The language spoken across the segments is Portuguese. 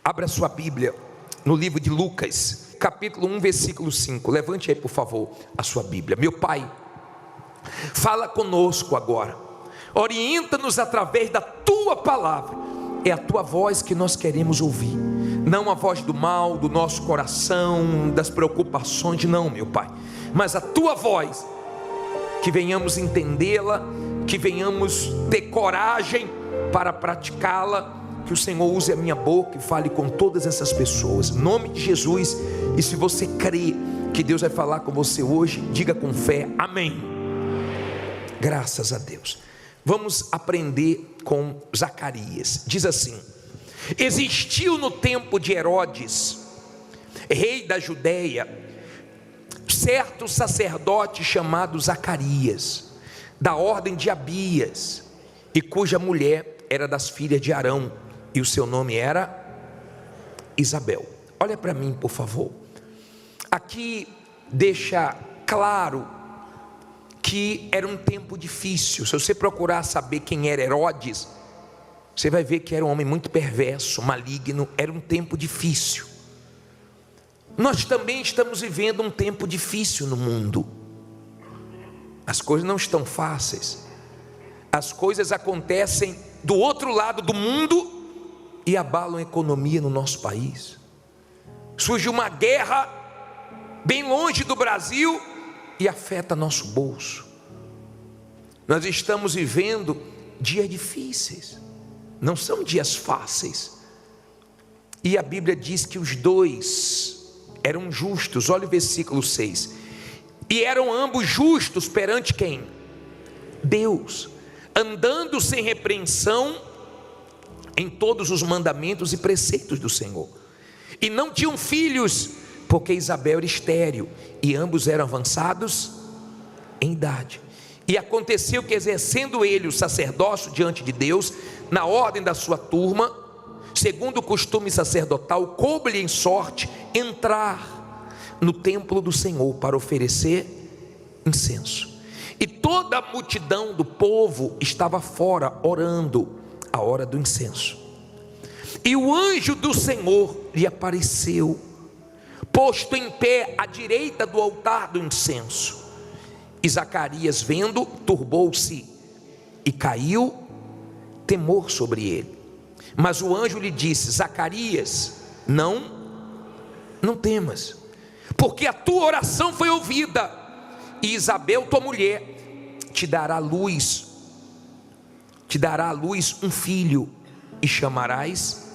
Abra sua Bíblia no livro de Lucas, capítulo 1, versículo 5. Levante aí, por favor, a sua Bíblia. Meu Pai, fala conosco agora. Orienta-nos através da Tua palavra. É a Tua voz que nós queremos ouvir. Não a voz do mal, do nosso coração, das preocupações, não, meu Pai. Mas a Tua voz, que venhamos entendê-la, que venhamos ter coragem para praticá-la. Que o Senhor use a minha boca e fale com todas essas pessoas, em nome de Jesus. E se você crê que Deus vai falar com você hoje, diga com fé, amém. Graças a Deus. Vamos aprender com Zacarias. Diz assim: existiu no tempo de Herodes, rei da Judeia, certo sacerdote chamado Zacarias, da ordem de Abias, e cuja mulher era das filhas de Arão, e o seu nome era Isabel. Olha para mim, por favor. Aqui deixa claro que era um tempo difícil. Se você procurar saber quem era Herodes, você vai ver que era um homem muito perverso, maligno. Era um tempo difícil. Nós também estamos vivendo um tempo difícil no mundo. As coisas não estão fáceis. As coisas acontecem do outro lado do mundo e abalam a economia no nosso país. Surge uma guerra bem longe do Brasil e afeta nosso bolso. Nós estamos vivendo dias difíceis, não são dias fáceis. E a Bíblia diz que os dois eram justos. Olha o versículo 6. E eram ambos justos perante quem? Deus, andando sem repreensão em todos os mandamentos e preceitos do Senhor. E não tinham filhos, porque Isabel era estéril, e ambos eram avançados em idade. E aconteceu que, exercendo ele o sacerdócio diante de Deus, na ordem da sua turma, segundo o costume sacerdotal, coube-lhe em sorte entrar no templo do Senhor para oferecer incenso. E toda a multidão do povo estava fora orando a hora do incenso. E o anjo do Senhor lhe apareceu, posto em pé à direita do altar do incenso. E Zacarias, vendo, turbou-se e caiu temor sobre ele. Mas o anjo lhe disse: Zacarias, não temas, porque a tua oração foi ouvida, e Isabel, tua mulher, te dará à luz um filho, e chamarás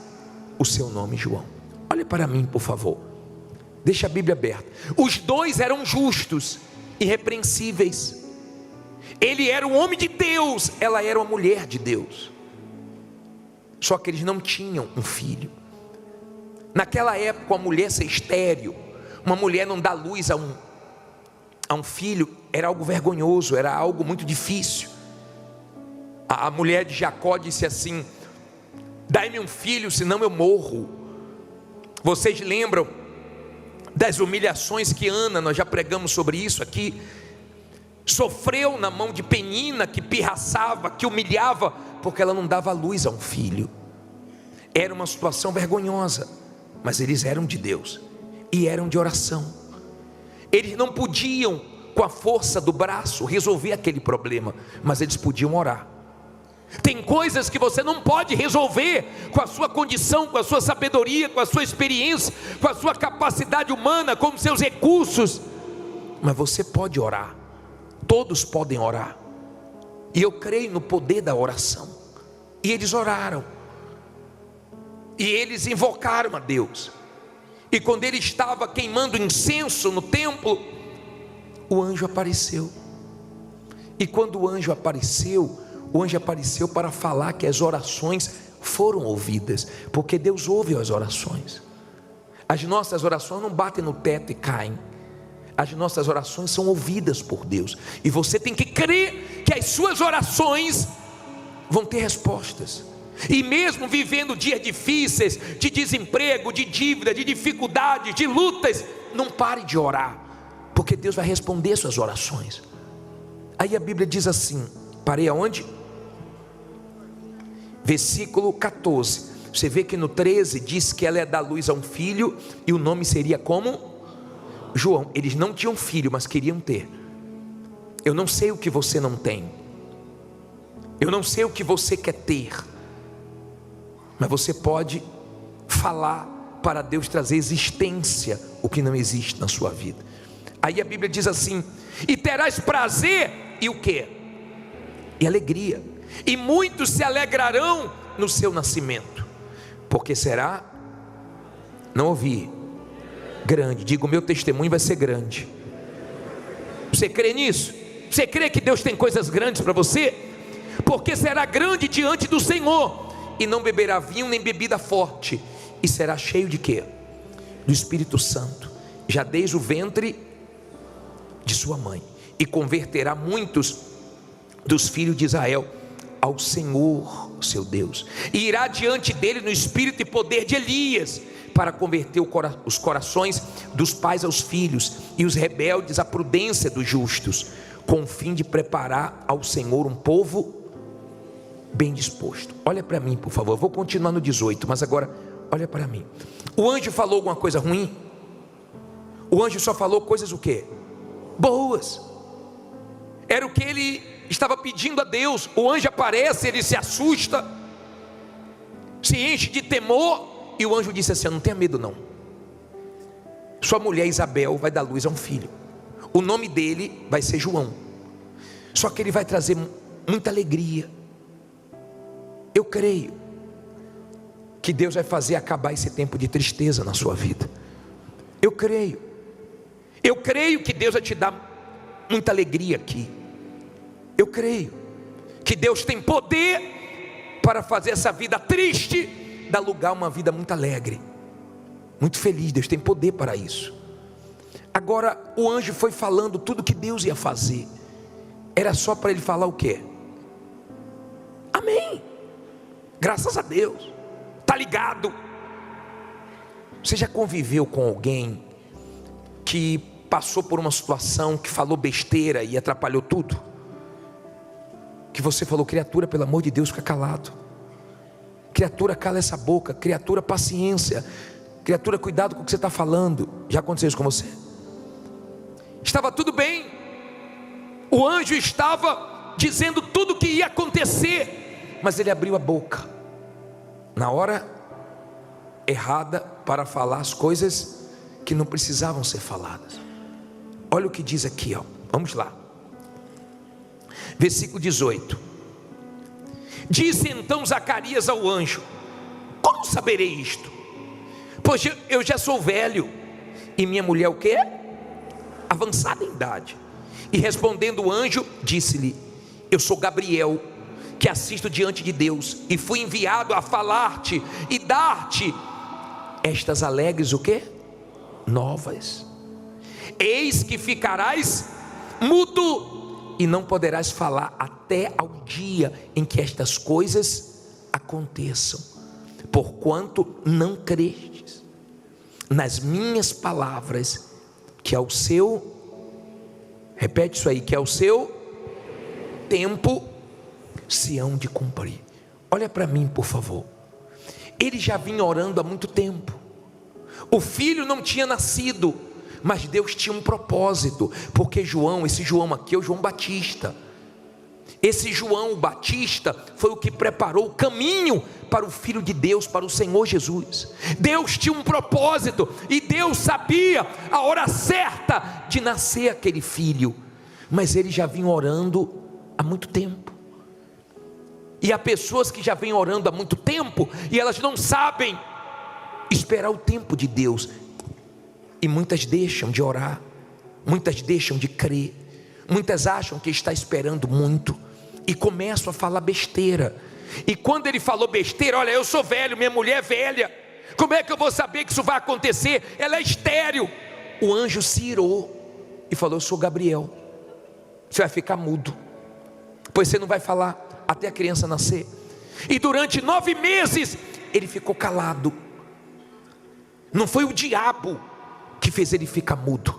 o seu nome João. Olha para mim, por favor. Deixa a Bíblia aberta. Os dois eram justos, irrepreensíveis. Ele era um homem de Deus, ela era uma mulher de Deus. Só que eles não tinham um filho. Naquela época, a mulher ser estéril, uma mulher não dar luz a um filho, era algo vergonhoso, era algo muito difícil. A mulher de Jacó disse assim: dai-me um filho, senão eu morro. Vocês lembram das humilhações que Ana, nós já pregamos sobre isso aqui, sofreu na mão de Penina, que pirraçava, que humilhava, porque ela não dava luz a um filho. Era uma situação vergonhosa, mas eles eram de Deus e eram de oração. Eles não podiam, com a força do braço, resolver aquele problema, mas eles podiam orar. Tem coisas que você não pode resolver com a sua condição, com a sua sabedoria, com a sua experiência, com a sua capacidade humana, com os seus recursos, mas você pode orar. Todos podem orar, e eu creio no poder da oração. E eles oraram, e eles invocaram a Deus. E quando ele estava queimando incenso no templo, o anjo apareceu. E quando o anjo apareceu para falar que as orações foram ouvidas, porque Deus ouve as orações. As nossas orações não batem no teto e caem. As nossas orações são ouvidas por Deus, e você tem que crer que as suas orações vão ter respostas. E mesmo vivendo dias difíceis, de desemprego, de dívida, de dificuldades, de lutas, não pare de orar, porque Deus vai responder suas orações. Aí a Bíblia diz assim, parei aonde? Versículo 14: Você vê que no 13 diz que ela é dar luz a um filho, e o nome seria como? João. Eles não tinham filho, mas queriam ter. Eu não sei o que você não tem, eu não sei o que você quer ter, mas você pode falar para Deus trazer existência o que não existe na sua vida. Aí a Bíblia diz assim: e terás prazer, e o que? E alegria, e muitos se alegrarão no seu nascimento, porque será, não ouvi, grande. Diga, o meu testemunho vai ser grande. Você crê nisso? Você crê que Deus tem coisas grandes para você? Porque será grande diante do Senhor, e não beberá vinho nem bebida forte, e será cheio de quê? Do Espírito Santo, já desde o ventre de sua mãe, e converterá muitos dos filhos de Israel ao Senhor seu Deus, e irá diante dele no espírito e poder de Elias, para converter os corações dos pais aos filhos, e os rebeldes à prudência dos justos, com o fim de preparar ao Senhor um povo bem disposto. Olha para mim, por favor. Eu vou continuar no 18, mas agora olha para mim. O anjo falou alguma coisa ruim? O anjo só falou coisas o quê? Boas. Era o que ele estava pedindo a Deus. O anjo aparece, ele se assusta, se enche de temor, e o anjo disse assim: não tenha medo não, sua mulher Isabel vai dar luz a um filho, o nome dele vai ser João, só que ele vai trazer muita alegria. Eu creio que Deus vai fazer acabar esse tempo de tristeza na sua vida. Eu creio que Deus vai te dar muita alegria aqui. Eu creio que Deus tem poder para fazer essa vida triste dar lugar a uma vida muito alegre, muito feliz. Deus tem poder para isso. Agora o anjo foi falando tudo que Deus ia fazer. Era só para ele falar o quê? Amém. Graças a Deus. Está ligado? Você já conviveu com alguém que passou por uma situação que falou besteira e atrapalhou tudo? Que você falou: criatura, pelo amor de Deus, fica calado. Criatura, cala essa boca. Criatura, paciência. Criatura, cuidado com o que você está falando. Já aconteceu isso com você? Estava tudo bem, o anjo estava dizendo tudo o que ia acontecer, mas ele abriu a boca na hora errada para falar as coisas que não precisavam ser faladas. Olha o que diz aqui, ó. Vamos lá, versículo 18. Disse então Zacarias ao anjo: como saberei isto? Pois eu já sou velho, e minha mulher o quê? Avançada em idade. E respondendo o anjo, disse-lhe: eu sou Gabriel, que assisto diante de Deus, e fui enviado a falar-te e dar-te estas alegres o quê? Novas. Eis que ficarás mudo e não poderás falar até ao dia em que estas coisas aconteçam, porquanto não crestes nas minhas palavras, que ao seu, repete isso aí, que ao seu tempo se hão de cumprir. Olha para mim, por favor. Ele já vinha orando há muito tempo. O filho não tinha nascido, mas Deus tinha um propósito, porque João, esse João aqui é o João Batista. Esse João Batista foi o que preparou o caminho para o Filho de Deus, para o Senhor Jesus. Deus tinha um propósito, e Deus sabia a hora certa de nascer aquele filho, mas ele já vinha orando há muito tempo. E há pessoas que já vêm orando há muito tempo, e elas não sabem esperar o tempo de Deus, e muitas deixam de orar, muitas deixam de crer, muitas acham que está esperando muito, e começam a falar besteira. E quando ele falou besteira: olha, eu sou velho, minha mulher é velha, como é que eu vou saber que isso vai acontecer? Ela é estéril. O anjo se irou e falou: eu sou Gabriel, você vai ficar mudo, pois você não vai falar até a criança nascer. E durante 9 meses ele ficou calado. Não foi o diabo que fez ele ficar mudo,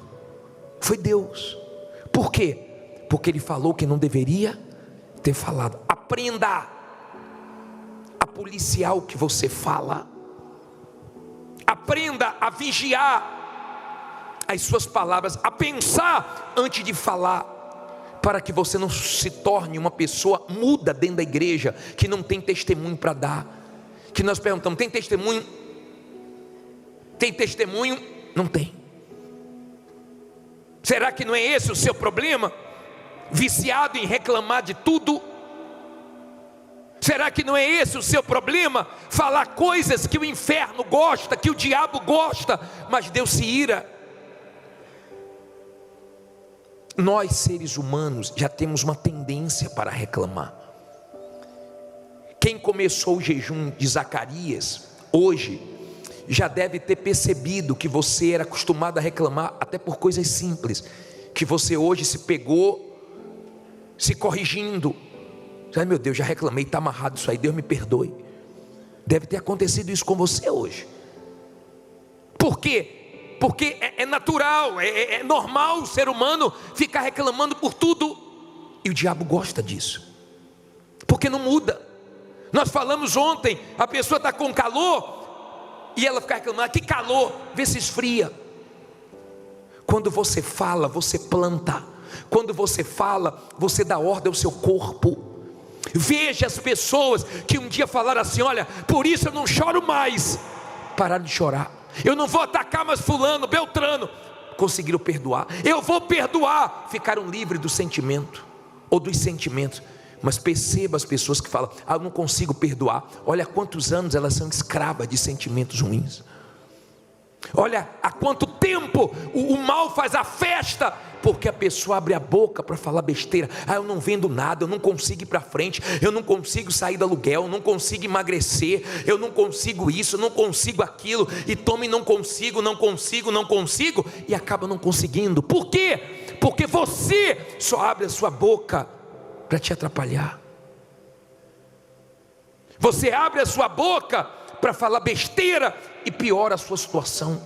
foi Deus. Por quê? Porque ele falou que não deveria ter falado. Aprenda policiar o que você fala. Aprenda a vigiar as suas palavras, a pensar antes de falar, para que você não se torne uma pessoa muda dentro da igreja, que não tem testemunho para dar. Que nós perguntamos: tem testemunho? Tem testemunho? Não tem. Será que não é esse o seu problema? Viciado em reclamar de tudo? Será que não é esse o seu problema? Falar coisas que o inferno gosta, que o diabo gosta, mas Deus se ira. Nós, seres humanos, já temos uma tendência para reclamar. Quem começou o jejum de Zacarias, hoje, já deve ter percebido que você era acostumado a reclamar até por coisas simples, que você hoje se pegou se corrigindo. Ai, meu Deus, já reclamei, está amarrado isso aí, Deus me perdoe. Deve ter acontecido isso com você hoje. Por quê? Porque é natural, é normal o ser humano ficar reclamando por tudo. E o diabo gosta disso, porque não muda. Nós falamos ontem, a pessoa está com calor e ela fica reclamando: que calor, vê se esfria. Quando você fala, você planta. Quando você fala, você dá ordem ao seu corpo. Veja as pessoas que um dia falaram assim: olha, por isso eu não choro mais. Pararam de chorar. Eu não vou atacar mais fulano, beltrano. Conseguiram perdoar. Eu vou perdoar. Ficaram livres do sentimento, ou dos sentimentos. Mas perceba as pessoas que falam: eu não consigo perdoar. Olha há quantos anos elas são escravas de sentimentos ruins. Olha há quanto tempo o mal faz a festa, porque a pessoa abre a boca para falar besteira. Eu não vendo nada, eu não consigo ir para frente, eu não consigo sair do aluguel, eu não consigo emagrecer, eu não consigo isso, eu não consigo aquilo, e tome, não consigo, e acaba não conseguindo. Por quê? Porque você só abre a sua boca para te atrapalhar. Você abre a sua boca para falar besteira e piora a sua situação.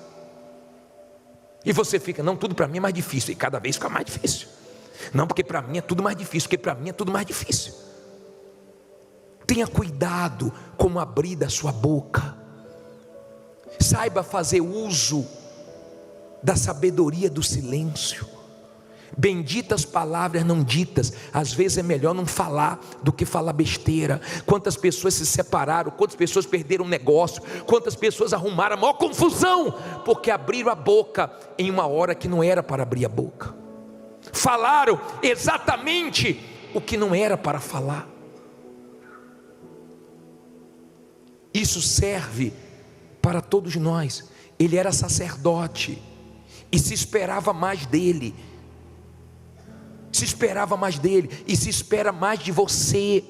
E você fica: não, tudo para mim é mais difícil. E cada vez fica mais difícil. Não, porque para mim é tudo mais difícil, porque para mim é tudo mais difícil. Tenha cuidado como abrir da sua boca. Saiba fazer uso da sabedoria do silêncio. Benditas palavras não ditas. Às vezes é melhor não falar do que falar besteira. Quantas pessoas se separaram, quantas pessoas perderam o negócio, quantas pessoas arrumaram a maior confusão, porque abriram a boca em uma hora que não era para abrir a boca. Falaram exatamente o que não era para falar. Isso serve para todos nós. Ele era sacerdote e se esperava mais dele. Se esperava mais dele, e se espera mais de você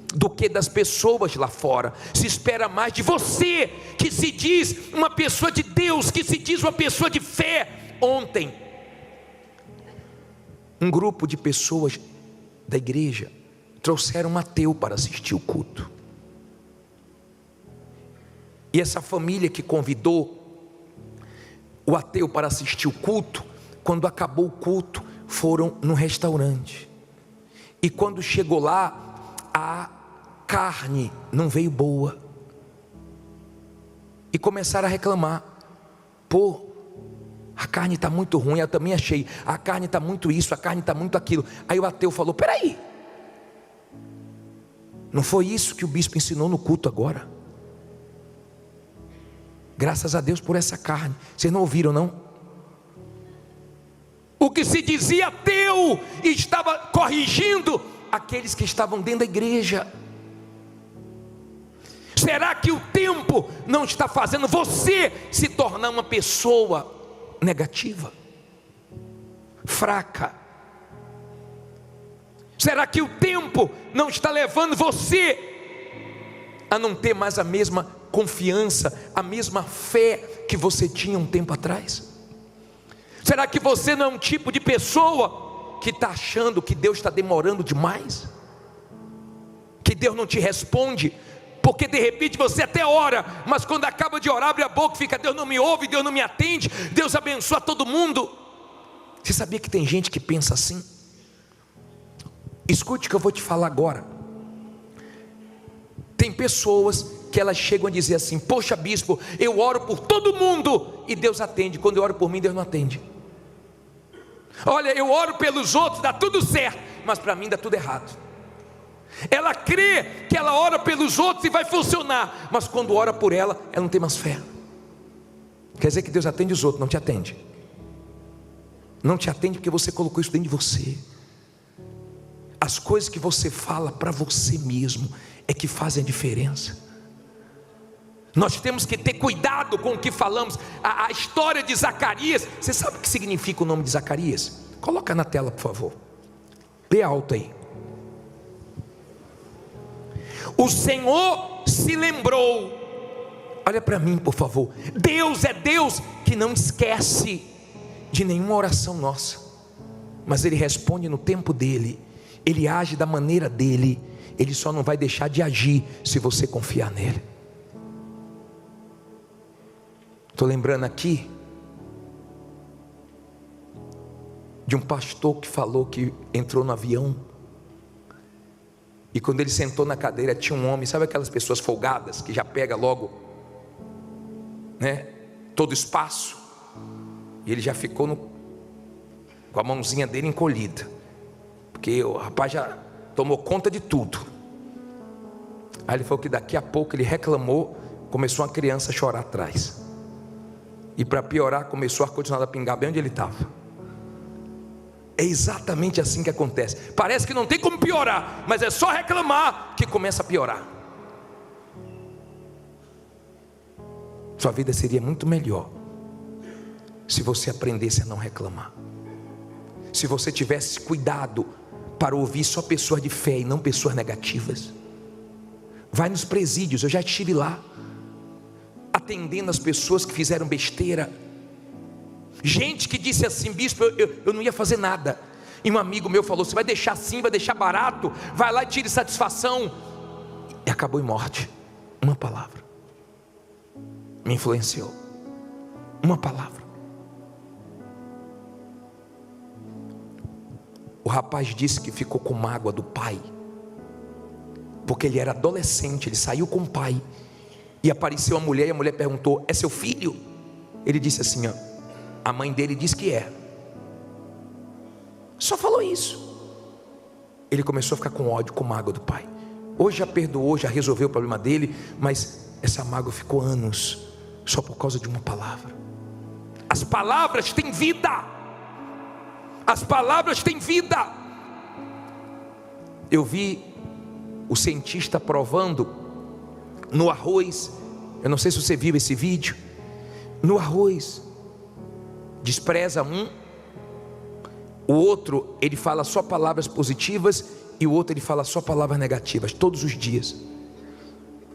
do que das pessoas lá fora. Se espera mais de você, que se diz uma pessoa de Deus, que se diz uma pessoa de fé. Ontem, um grupo de pessoas da igreja trouxeram um ateu para assistir o culto. E essa família que convidou o ateu para assistir o culto, quando acabou o culto, foram num restaurante. E quando chegou lá, a carne não veio boa. E começaram a reclamar: pô, a carne está muito ruim. Eu também achei, a carne está muito isso, a carne está muito aquilo. Aí o ateu falou: peraí, não foi isso que o bispo ensinou no culto agora? Graças a Deus por essa carne. Vocês não ouviram, não? O que se dizia ateu estava corrigindo aqueles que estavam dentro da igreja. Será que o tempo não está fazendo você se tornar uma pessoa negativa, fraca? Será que o tempo não está levando você a não ter mais a mesma confiança, a mesma fé que você tinha um tempo atrás? Será que você não é um tipo de pessoa que está achando que Deus está demorando demais? Que Deus não te responde? Porque de repente você até ora, mas quando acaba de orar, abre a boca e fica: Deus não me ouve, Deus não me atende, Deus abençoa todo mundo. Você sabia que tem gente que pensa assim? Escute o que eu vou te falar agora. Tem pessoas que elas chegam a dizer assim: poxa bispo, eu oro por todo mundo e Deus atende. Quando eu oro por mim, Deus não atende. Olha, eu oro pelos outros, dá tudo certo, mas para mim dá tudo errado. Ela crê que ela ora pelos outros e vai funcionar, mas quando ora por ela, ela não tem mais fé. Quer dizer que Deus atende os outros, não te atende. Não te atende porque você colocou isso dentro de você. As coisas que você fala para você mesmo é que fazem a diferença. Nós temos que ter cuidado com o que falamos. A história de Zacarias, você sabe o que significa o nome de Zacarias? Coloca na tela, por favor. Lê alto aí. O Senhor se lembrou. Olha para mim, por favor. Deus é Deus que não esquece de nenhuma oração nossa, mas Ele responde no tempo dEle. Ele age da maneira dEle. Ele só não vai deixar de agir se você confiar nele. Estou lembrando aqui de um pastor que falou que entrou no avião, e quando ele sentou na cadeira tinha um homem, sabe aquelas pessoas folgadas que já pega logo, né, todo espaço, e ele já ficou com a mãozinha dele encolhida, porque o rapaz já tomou conta de tudo. Aí ele falou que daqui a pouco ele reclamou, começou uma criança a chorar atrás, e para piorar começou a ar-condicionado a pingar bem onde ele estava. É exatamente assim que acontece. Parece que não tem como piorar, mas é só reclamar que começa a piorar. Sua vida seria muito melhor se você aprendesse a não reclamar, se você tivesse cuidado para ouvir só pessoas de fé e não pessoas negativas. Vai nos presídios, eu já estive lá, atendendo as pessoas que fizeram besteira. Gente que disse assim: bispo, eu não ia fazer nada. E um amigo meu falou: você vai deixar assim, vai deixar barato, vai lá e tire satisfação. E acabou em morte. Uma palavra me influenciou. Uma palavra. O rapaz disse que ficou com mágoa do pai, porque ele era adolescente, ele saiu com o pai, e apareceu a mulher, e a mulher perguntou: é seu filho? Ele disse assim: ó, a mãe dele diz que é. Só falou isso. Ele começou a ficar com ódio, com mágoa do pai. Hoje já perdoou, já resolveu o problema dele, mas essa mágoa ficou anos, só por causa de uma palavra. As palavras têm vida. As palavras têm vida. Eu vi o cientista provando no arroz. Eu não sei se você viu esse vídeo. No arroz, despreza um, o outro ele fala só palavras positivas, e o outro ele fala só palavras negativas, todos os dias.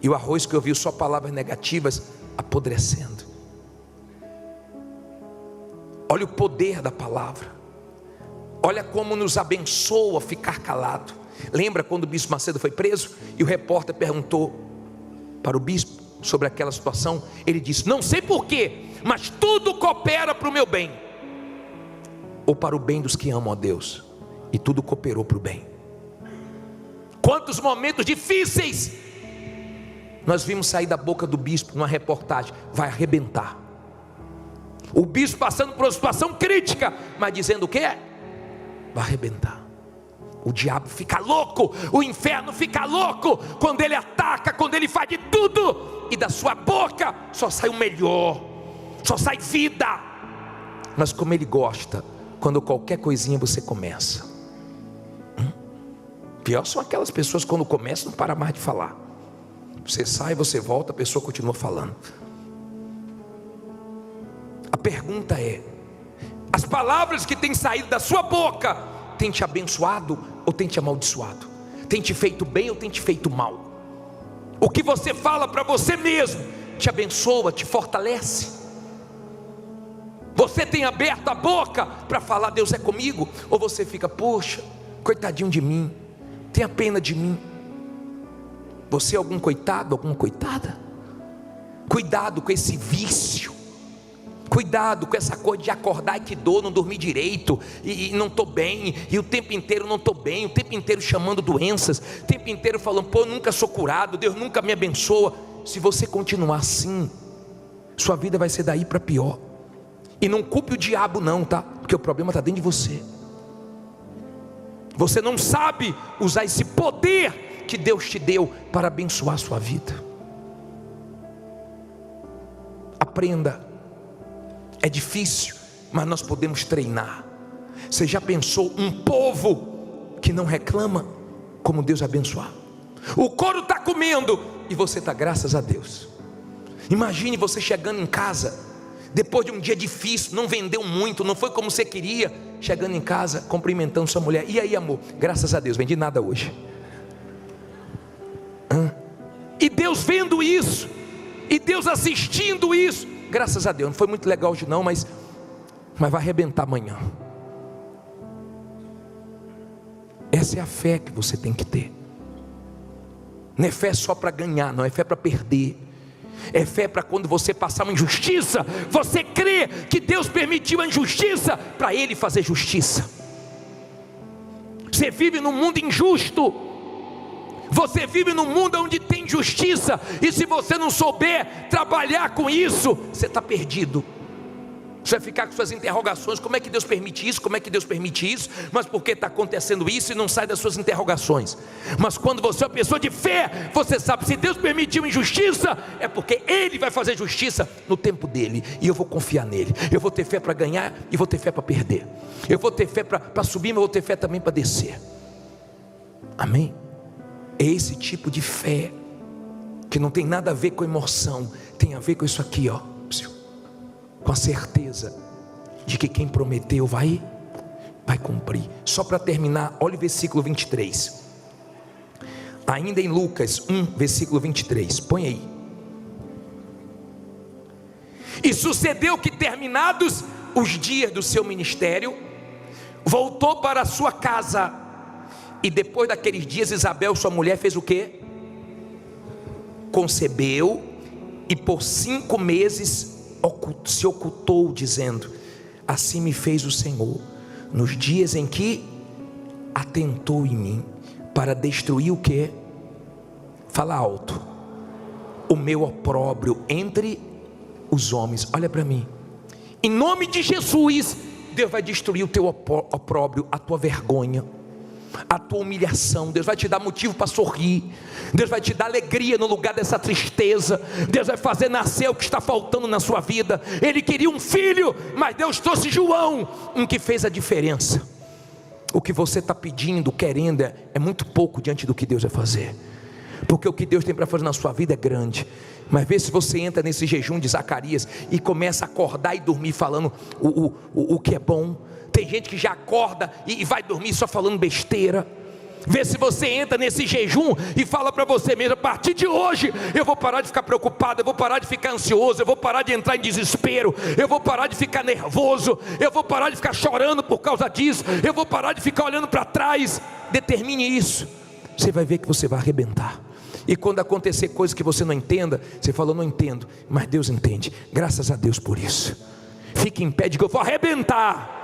E o arroz que eu vi só palavras negativas, apodrecendo. Olha o poder da palavra. Olha como nos abençoa ficar calado. Lembra quando o bispo Macedo foi preso e o repórter perguntou para o bispo sobre aquela situação? Ele disse: não sei porquê, mas tudo coopera para o meu bem, ou para o bem dos que amam a Deus. E tudo cooperou para o bem. Quantos momentos difíceis nós vimos sair da boca do bispo numa reportagem: vai arrebentar. O bispo passando por uma situação crítica, mas dizendo o quê? Vai arrebentar. O diabo fica louco, o inferno fica louco quando ele ataca, quando ele faz de tudo, e da sua boca só sai o melhor, só sai vida. Mas como ele gosta quando qualquer coisinha você começa. Pior são aquelas pessoas quando começam não para mais de falar. Você sai, você volta, a pessoa continua falando. A pergunta é: as palavras que têm saído da sua boca têm te abençoado ou têm te amaldiçoado? Tem te feito bem ou tem te feito mal? O que você fala para você mesmo te abençoa, te fortalece? Você tem aberto a boca para falar: Deus é comigo? Ou você fica: poxa, coitadinho de mim, tenha pena de mim? Você é algum coitado, alguma coitada? Cuidado com esse vício, Cuidado com essa coisa de acordar e que dor, não dormir direito, e não estou bem, e o tempo inteiro não estou bem, o tempo inteiro chamando doenças, o tempo inteiro falando, pô, eu nunca sou curado, Deus nunca me abençoa. Se você continuar assim, sua vida vai ser daí para pior. E não culpe o diabo não, tá? Porque o problema está dentro de você. Você não sabe usar esse poder que Deus te deu para abençoar a sua vida. Aprenda. É difícil, mas nós podemos treinar. Você já pensou um povo que não reclama, como Deus abençoar? O couro está comendo e você está, graças a Deus. Imagine você chegando em casa, depois de um dia difícil, não vendeu muito, não foi como você queria, chegando em casa, cumprimentando sua mulher, e aí amor, graças a Deus, vendi nada hoje. E Deus vendo isso, e Deus assistindo isso, graças a Deus, não foi muito legal hoje não, mas vai arrebentar amanhã. Essa é a fé que você tem que ter. Não é fé só para ganhar, não é fé para perder. É fé para quando você passar uma injustiça, você crê que Deus permitiu a injustiça para Ele fazer justiça. Você vive num mundo injusto, você vive num mundo onde tem injustiça, e se você não souber trabalhar com isso, você está perdido. Você vai ficar com suas interrogações, como é que Deus permite isso, como é que Deus permite isso, mas por que está acontecendo isso, e não sai das suas interrogações. Mas quando você é uma pessoa de fé, você sabe, se Deus permitiu injustiça, é porque Ele vai fazer justiça no tempo dEle, e eu vou confiar nele. Eu vou ter fé para ganhar, e vou ter fé para perder. Eu vou ter fé para subir, mas eu vou ter fé também para descer. Amém? É esse tipo de fé, que não tem nada a ver com emoção, tem a ver com isso aqui, ó, com a certeza de que quem prometeu vai cumprir. Só para terminar, olha o versículo 23, ainda em Lucas 1, versículo 23, põe aí. E sucedeu que, terminados os dias do seu ministério, voltou para a sua casa, e depois daqueles dias Isabel, sua mulher, fez o quê? Concebeu, e por 5 meses se ocultou, dizendo: assim me fez o Senhor, nos dias em que atentou em mim, para destruir o que? Fala alto. O meu opróbrio entre os homens. Olha para mim, em nome de Jesus, Deus vai destruir o teu opróbrio, a tua vergonha, a tua humilhação. Deus vai te dar motivo para sorrir. Deus vai te dar alegria no lugar dessa tristeza. Deus vai fazer nascer o que está faltando na sua vida. Ele queria um filho, mas Deus trouxe João, um que fez a diferença. O que você está pedindo, querendo, é muito pouco diante do que Deus vai fazer, porque o que Deus tem para fazer na sua vida é grande. Mas vê se você entra nesse jejum de Zacarias e começa a acordar e dormir falando o que é bom. Tem gente que já acorda e vai dormir só falando besteira. Vê se você entra nesse jejum e fala para você mesmo: a partir de hoje eu vou parar de ficar preocupado, eu vou parar de ficar ansioso, eu vou parar de entrar em desespero, eu vou parar de ficar nervoso, eu vou parar de ficar chorando por causa disso, eu vou parar de ficar olhando para trás. Determine isso, você vai ver que você vai arrebentar. E quando acontecer coisas que você não entenda, você fala: eu não entendo, mas Deus entende. Graças a Deus por isso. Fique em pé, diga: eu vou arrebentar.